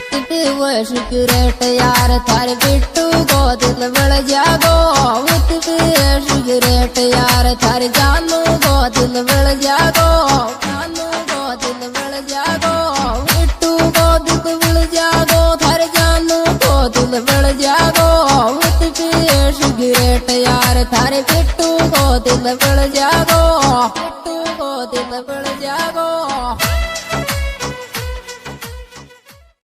वो सिगरेट यार थारे बिट्टू को दिल बढ़ जागो। सिगरेट यार थारे जानू को दिल बढ़ जागो। जानू को दिल बढ़ जागो। बिट्टू को दिल बढ़ जागो। थारे जानू को दिल बढ़ जागो। सिगरेट यार थारे बिट्टू को दिल बढ़ जागो।